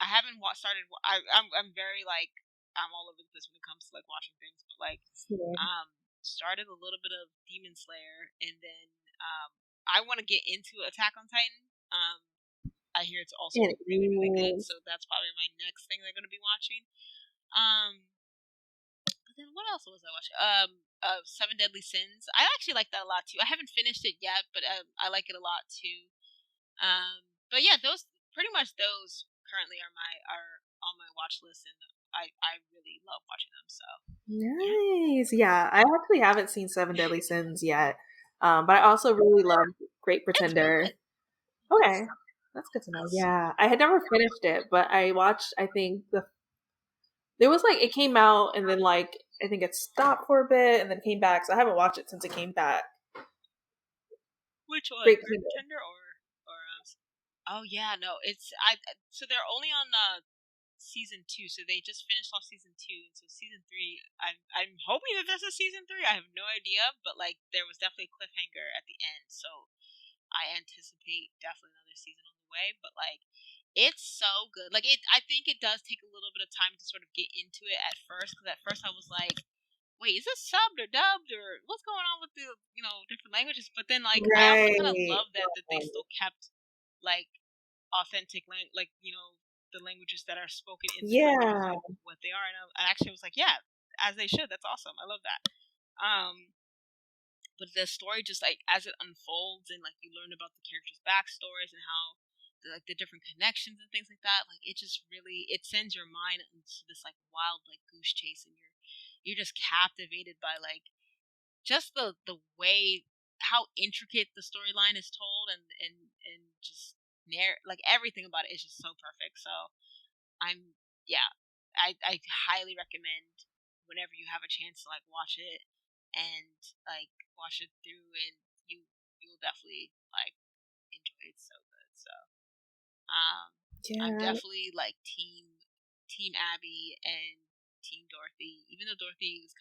I haven't started. I'm very like I'm all over the place when it comes to like watching things, but like Yeah. started a little bit of Demon Slayer, and then I want to get into Attack on Titan. I hear it's also It really really good, is. so that's probably my next thing I'm going to be watching. Um, but then what else was I watching? Seven Deadly Sins. I actually like that a lot too. I haven't finished it yet, but I like it a lot too. But yeah, those pretty much those currently are on my watch list, and I really love watching them. So yeah, Nice. Yeah, I actually haven't seen Seven Deadly Sins yet. But I also really love Great it's real Pretender. good. Okay. That's good to know. Yeah. I had never finished it, but I watched, I think there was like it came out and then like I think it stopped for a bit and then came back. So I haven't watched it since it came back. Which one, Great Great Pretender. Pretender or oh yeah, no, it's so they're only on season 2, so they just finished off season 2, and so season 3, I'm hoping that this is season 3. I have no idea, but like there was definitely a cliffhanger at the end, so I anticipate definitely another season on the way. But like, it's so good. Like, I think it does take a little bit of time to sort of get into it at first, because at first I was like, wait, is this subbed or dubbed or what's going on with the different languages? But then like I also kind of Right. love that they still kept like authentic like the languages that are spoken in the countries Yeah. like what they are, and I actually was like, yeah, as they should. That's awesome. I love that. But the story just like as it unfolds and like you learn about the characters' backstories and how the different connections and things like that, like it just really it sends your mind into this like wild like goose chase, and you're just captivated by like just the way how intricate the storyline is told, and just like everything about it is just so perfect. So I'm yeah, I highly recommend whenever you have a chance to like watch it and like watch it through, and you'll definitely like enjoy it so good. So I'm Yeah. definitely like team Abby and team Dorothy, even though Dorothy was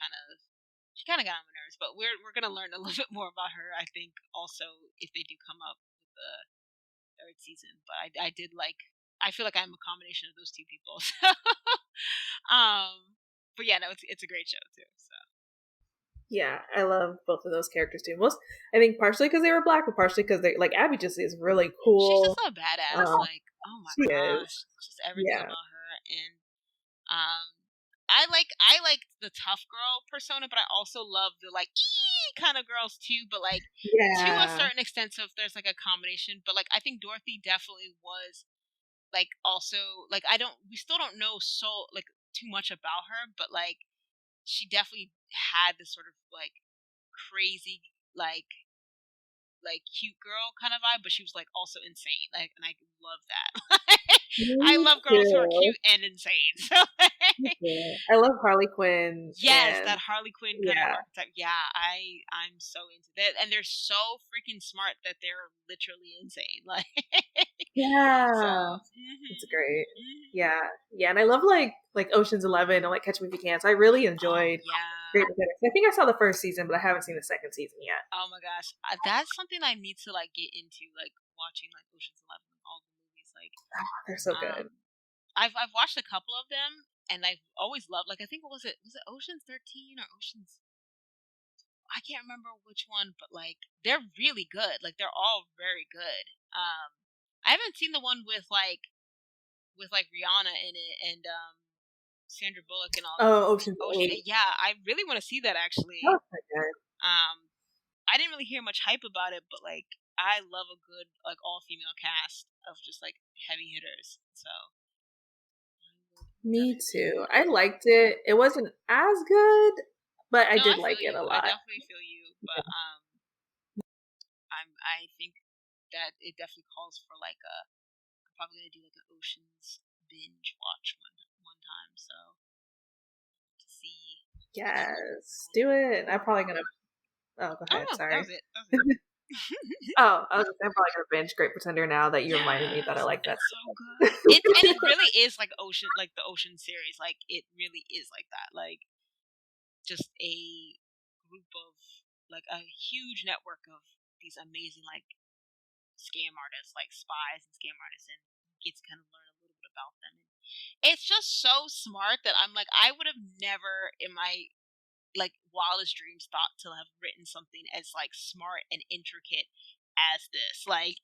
she kind of got on my nerves, but we're gonna learn a little bit more about her, I think, also if they do come up with the third season. But I did like I feel like I'm a combination of those two people. So, but yeah, no, it's a great show too. So Yeah, I love both of those characters too. Most, I think, partially because they were black, but partially because they like Abby just is really she's just cool. a badass. Um, Like, oh my she is. gosh, just everything Yeah. about her. And I like the tough girl persona, but I also love the like kind of girls too. But like to a Yeah. certain extent, so if there's like a combination. But like I think Dorothy definitely was like also like we still don't know so like too much about her, but like she definitely had this sort of like crazy like cute girl kind of vibe, but she was like also insane. Like, and I love that. I Me love girls who are too. cute and insane. So Me too. I love Harley Quinn yes, and that Harley Quinn kind of yeah. archetype. Yeah, I'm so into that, and they're so freaking smart that they're literally insane. Like, so Yeah. It's great. Yeah. Yeah, and I love like Ocean's 11 and like Catch Me If You Can. So I really oh enjoyed yeah, Great Pretenders. I think I saw the first season, but I haven't seen the second season yet. Oh my gosh, that's something I need to like get into, like watching like Ocean's 11 and all the movies. Like, They're so good. I've watched a couple of them, and I've always loved. Like, I think was it Ocean's 13 or Ocean's? I can't remember which one, but like they're really good. Like they're all very good. I haven't seen the one with Rihanna in it and Sandra Bullock and all. Oh, Ocean. Yeah, I really want to see that actually. Oh, good. I didn't really hear much hype about it, but like I love a good like all female cast of just like heavy hitters. So me too. I liked it. It wasn't as good, but I did like it a lot. I definitely feel you, but I think that it definitely calls for like I'm probably gonna do like an Ocean's binge watch one time. So to see. Yes, do it. I'm probably gonna. Oh, go ahead. Sorry. That was it. I'm probably gonna binge Great Pretender now that you reminded me that I like that. It's so good. And it really is like the Ocean series. Like it really is like that. Like just a group of like a huge network of these amazing like scam artists, like spies and scam artists, and gets kind of learn a little bit about them. And it's just so smart that I'm like, I would have never in my like wildest dreams thought to have written something as like smart and intricate as this. Like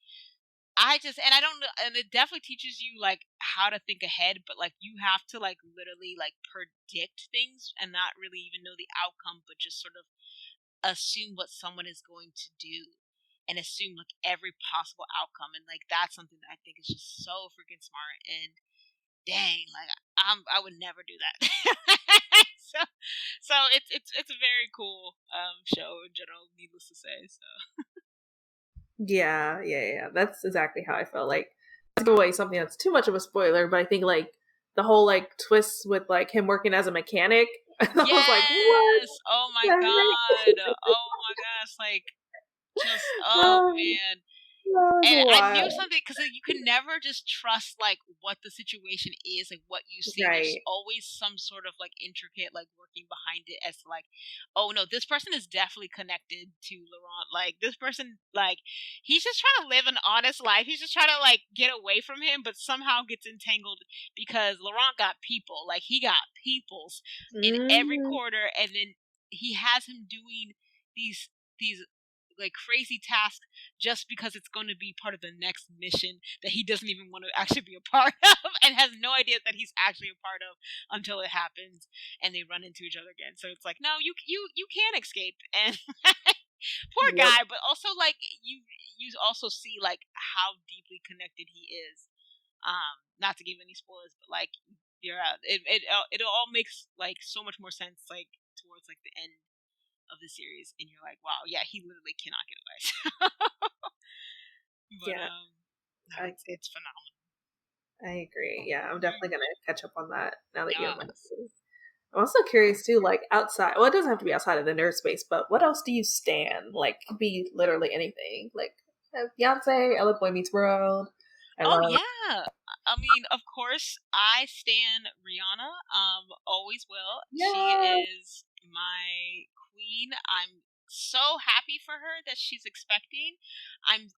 I don't know, and it definitely teaches you like how to think ahead, but like you have to like literally like predict things and not really even know the outcome, but just sort of assume what someone is going to do and assume like every possible outcome. And like that's something that I think is just so freaking smart. And dang, like I would never do that. so it's a very cool show in general, needless to say. So yeah. That's exactly how I felt. Like to give away something that's too much of a spoiler, but I think like the whole like twist with like him working as a mechanic. I was like, what? Oh my god! Oh my gosh! Like just oh man. And I knew something because like, you can never just trust like what the situation is, like what you see. Right. There's always some sort of like intricate like working behind it as to, like, oh no, this person is definitely connected to Laurent. Like this person, like he's just trying to live an honest life. He's just trying to like get away from him, but somehow gets entangled because Laurent got people. Like he got peoples in every quarter, and then he has him doing these like crazy task just because it's going to be part of the next mission that he doesn't even want to actually be a part of and has no idea that he's actually a part of until it happens and they run into each other again. So it's like, no, you can escape. And poor guy, but also like you also see like how deeply connected he is. Not to give any spoilers, but like it all makes like so much more sense like towards like the end of the series, and you're like, wow, yeah, he literally cannot get away. But it's phenomenal. I agree. Yeah, I'm definitely gonna catch up on that now that you have my message. I'm also curious too, like outside. Well, it doesn't have to be outside of the nerd space, but what else do you stand? Like, could be literally anything. Like Beyonce, I love Boy Meets World. Yeah. I mean, of course, I stan Rihanna. Always will. Yeah. She is my queen. I'm so happy for her that she's expecting. I'm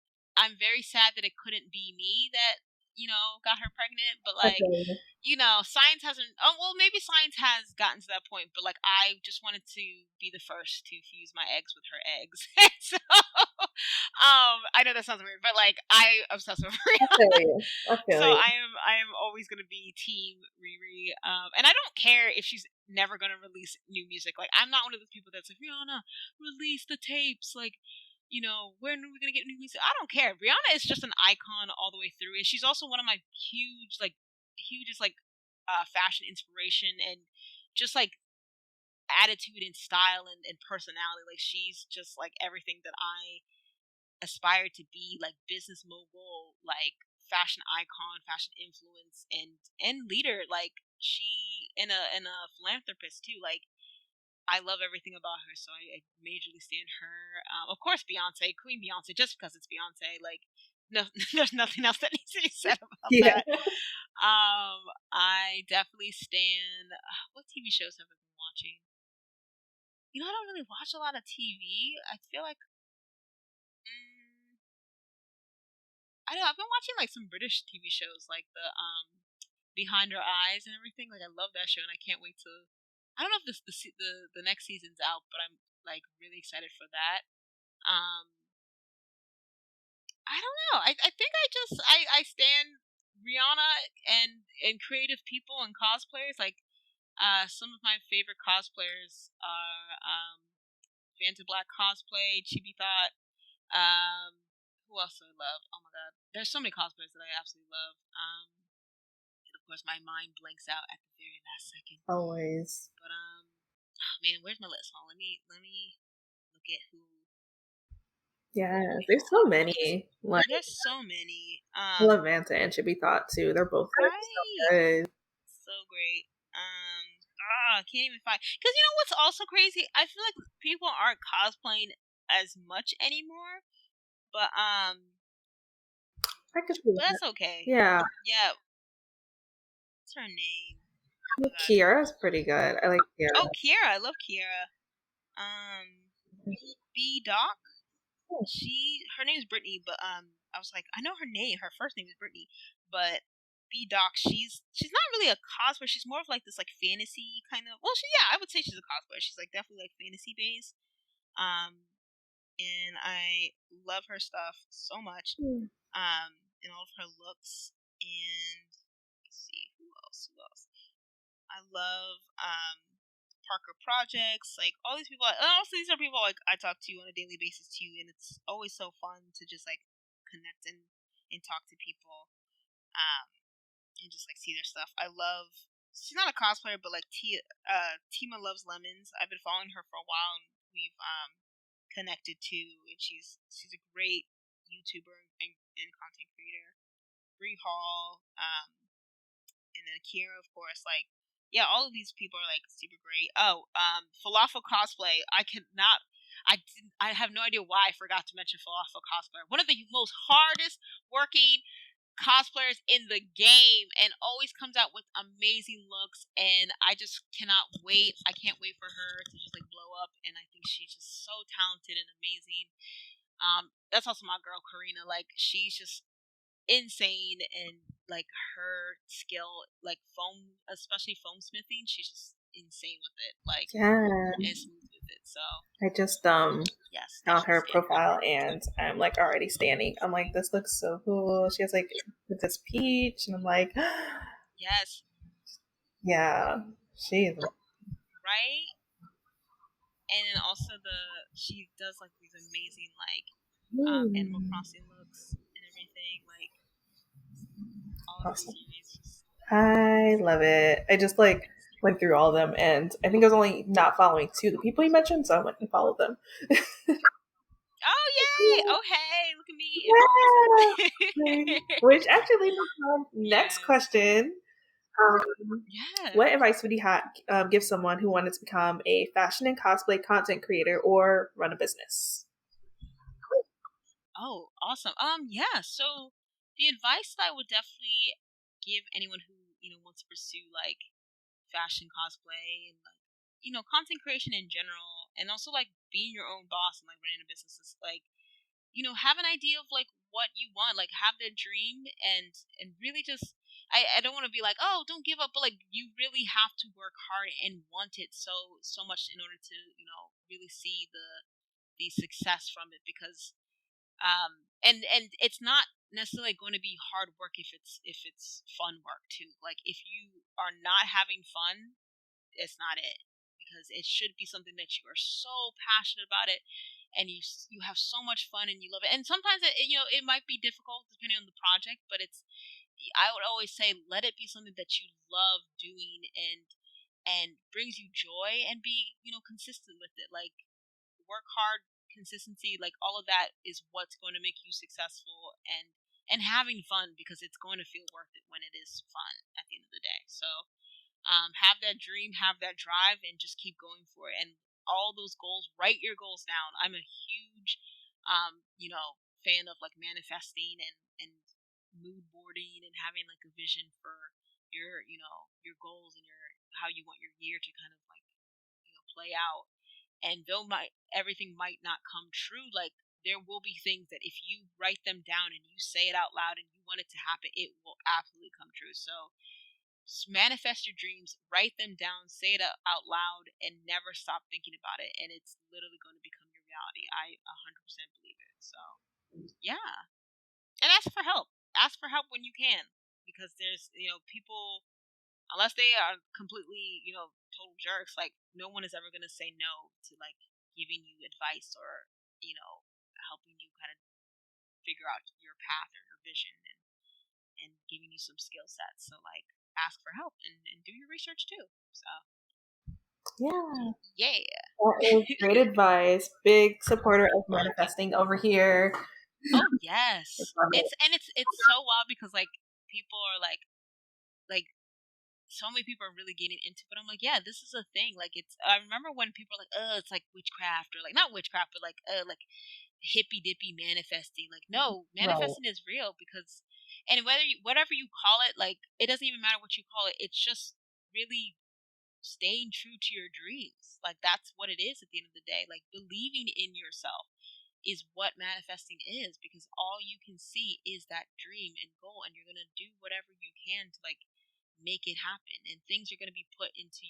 very sad that it couldn't be me that got her pregnant, but like science hasn't. Oh well, maybe science has gotten to that point, but like I just wanted to be the first to fuse my eggs with her eggs. So I know that sounds weird, but like I obsess with Rihanna. So I am always gonna be team Riri. And I don't care if she's never gonna release new music. Like I'm not one of those people that's like, Rihanna, release the tapes, like when are we gonna get new music? I don't care. Rihanna is just an icon all the way through, and she's also one of my hugest fashion inspiration and just like attitude and style and personality. Like she's just like everything that I aspire to be, like business mogul, like fashion icon, fashion influence, and leader. Like she and a philanthropist too. Like I love everything about her, so I majorly stand her. Of course, Beyonce, Queen Beyonce, just because it's Beyonce. Like, no, there's nothing else that needs to be said about that. I definitely stand. What TV shows have I been watching? I don't really watch a lot of TV. I feel like I don't know, I've been watching like some British TV shows, like the Behind Our Eyes and everything. Like I love that show, and I can't wait to. I don't know if the next season's out, but I'm like really excited for that. Um, I don't know. I think I stand Rihanna and creative people and cosplayers. Like some of my favorite cosplayers are Vanta Black Cosplay, Chibi Thought. Who else do I love? Oh my god, there's so many cosplayers that I absolutely love. And of course, my mind blanks out at the very last second. Always. But oh, man, where's my list? Hold on, let me look at who. Yeah, there's so many. Like There's so many. I love Vanta and Should Be Thought too. They're both so good. So great. I can't even find. Because you know what's also crazy? I feel like people aren't cosplaying as much anymore. But I could see that's okay. Yeah. Yeah. What's her name? Kiara's pretty good. I like Kiara. Oh, Kiara. I love Kiara. B Doc. Her name's Brittany, but I was like, I know her name. Her first name is Brittany, but B Doc, she's not really a cosplayer. She's more of like this like fantasy kind of. Well, I would say she's a cosplayer. She's like definitely like fantasy based. And I love her stuff so much. And all of her looks. And let's see who else. I love Parker Projects, like all these people. And also, these are people like I talk to on a daily basis too, and it's always so fun to just like connect and talk to people, and just like see their stuff. I love. She's not a cosplayer, but like Tima Loves Lemons. I've been following her for a while, and we've connected too. And she's a great YouTuber and content creator. Bree Hall, and then Kira, of course. Like, yeah, all of these people are like super great. Oh, Falafel Cosplay. I have no idea why I forgot to mention Falafel Cosplayer. One of the most hardest working cosplayers in the game, and always comes out with amazing looks. And I just cannot wait. I can't wait for her to just like blow up. And I think she's just so talented and amazing. That's also my girl Karina. Like, she's just insane, and like her skill, like foam, especially foam smithing, she's just insane with it. Like, and smooth with it. So I just found her profile, and I'm like already standing. I'm like, this looks so cool. She has like this peach, and I'm like, yes, yeah, she's right. And then also she does like these amazing like Animal Crossing looks and everything. Like all of the series. I love it. I just like went through all of them, and I think I was only not following two of the people you mentioned, so I went and followed them. Oh yay! Oh hey, look at me! Yeah. Which actually leads us to next question. What advice would you give someone who wanted to become a fashion and cosplay content creator or run a business? Oh, awesome. Yeah. So the advice that I would definitely give anyone who wants to pursue like fashion cosplay and like content creation in general, and also like being your own boss and like running a business is like have an idea of like what you want, like have that dream, and really just I don't want to be like, oh, don't give up, but like you really have to work hard and want it so much in order to really see the success from it, because and it's not necessarily going to be hard work if it's fun work too. Like if you are not having fun, it's not it, because it should be something that you are so passionate about it, and you have so much fun and you love it. And sometimes it might be difficult depending on the project, but I would always say let it be something that you love doing and brings you joy, and be consistent with it. Like work hard, consistency, like all of that is what's going to make you successful, and having fun, because it's going to feel worth it when it is fun at the end of the day. So have that dream, have that drive, and just keep going for it. And all those goals, write your goals down. I'm a huge fan of like manifesting and mood boarding, and having like a vision for your your goals and your how you want your year to kind of like play out. and everything might not come true, like there will be things that if you write them down and you say it out loud and you want it to happen, it will absolutely come true. So manifest your dreams, write them down, say it out loud, and never stop thinking about it, and it's literally going to become your reality. I 100% believe it. So yeah, and ask for help. Ask for help when you can, because there's people, unless they are completely total jerks, like no one is ever going to say no to like giving you advice or helping you kind of figure out your path or your vision, and giving you some skill sets. So like ask for help and do your research too. So Yeah. yeah. That is great advice. Big supporter of manifesting over here. Oh yes. It's so wild because like people are like so many people are really getting into it. I'm like, yeah, this is a thing. Like I remember when people are like, oh, it's like witchcraft, or like not witchcraft, but like hippy dippy manifesting. Like no, manifesting is real, because and whatever you call it, like it doesn't even matter what you call it. It's just really staying true to your dreams. Like that's what it is at the end of the day. Like believing in yourself is what manifesting is, because all you can see is that dream and goal, and you're going to do whatever you can to like make it happen, and things are going to be put into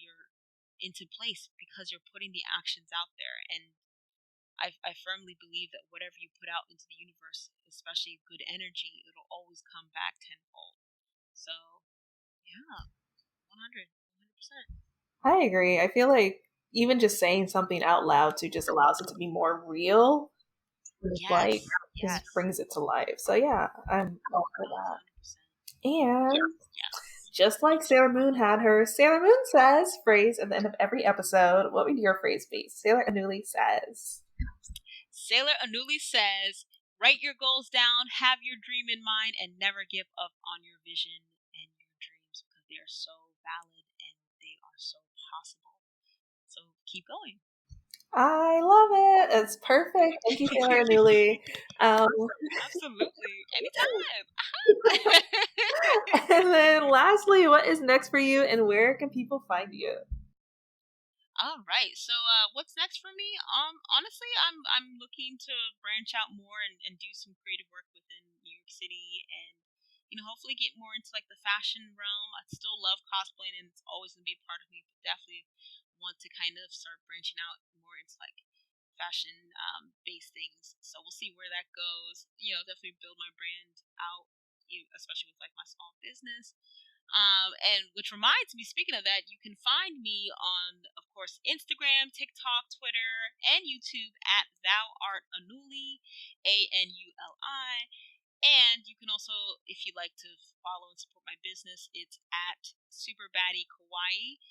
place because you're putting the actions out there. And I firmly believe that whatever you put out into the universe, especially good energy, it'll always come back tenfold. So yeah, 100%. I agree. I feel like even just saying something out loud too just allows it to be more real. Like just brings it to life. So yeah, I'm all for that. 100%. And just like Sailor Moon had her Sailor Moon says phrase at the end of every episode, what would your phrase be? Sailor Anuli says. Sailor Anuli says, write your goals down, have your dream in mind, and never give up on your vision and your dreams, because they are so valid and they are so possible. So keep going. I love it. It's perfect. Thank you, Sailor Anuli. Absolutely. Anytime. And then lastly, what is next for you and where can people find you? All right. So, what's next for me? Honestly, I'm looking to branch out more and do some creative work within New York City, and hopefully get more into like the fashion realm. I still love cosplaying, and it's always gonna be a part of me, but definitely want to kind of start branching out more into like fashion based things. So we'll see where that goes. Definitely build my brand out, especially with like my small business. And which reminds me, speaking of that, you can find me on, of course, Instagram, TikTok, Twitter, and YouTube at Thou Art Anuli, Anuli. And you can also, if you'd like to follow and support my business, it's at Super Baddie Kawaii.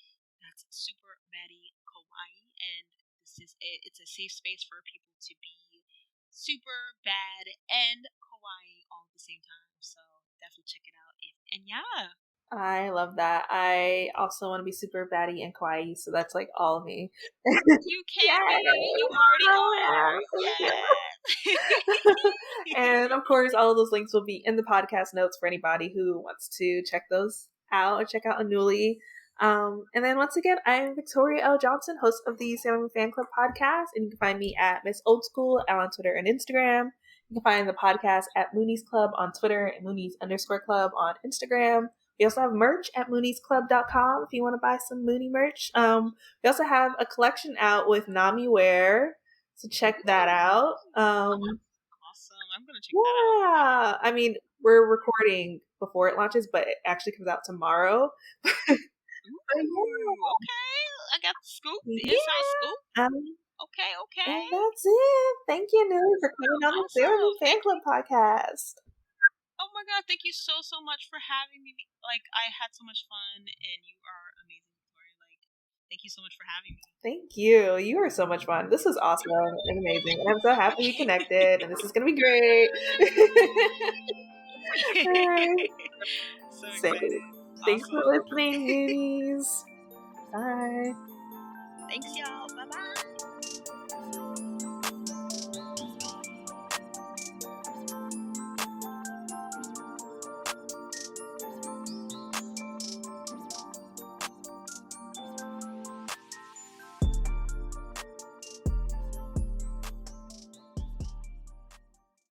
That's Super Baddie Kawaii, and it's a safe space for people to be super bad and kawaii all at the same time. So definitely check it out. And yeah. I love that. I also want to be super baddie and kawaii, so that's like all of me. You can be. You already are. Yeah. And of course, all of those links will be in the podcast notes for anybody who wants to check those out or check out Anuli. And then once again, I'm Victoria L. Johnson, host of the Sailor Moon Fan Club podcast, and you can find me at Miss Old School on Twitter and Instagram. You can find the podcast at Moonies Club on Twitter and Moonies_Club on Instagram. We also have merch at mooniesclub.com if you want to buy some Mooney merch. We also have a collection out with Nami Wear, so check that out. Awesome. I'm going to check that out. I mean, we're recording before it launches, but it actually comes out tomorrow. Okay. I got the scoop. The inside scoop. Okay. And that's it. Thank you, Anuli, for coming on the Sailor Moon Fan Club podcast. Oh my god, thank you so much for having me. Like, I had so much fun, and you are amazing, Victoria. Like, thank you so much for having me. Thank you. You are so much fun. This was awesome and amazing, and I'm so happy we connected, and this is going to be great. So excited. Thanks for listening, Moonies. Bye. Thanks, y'all.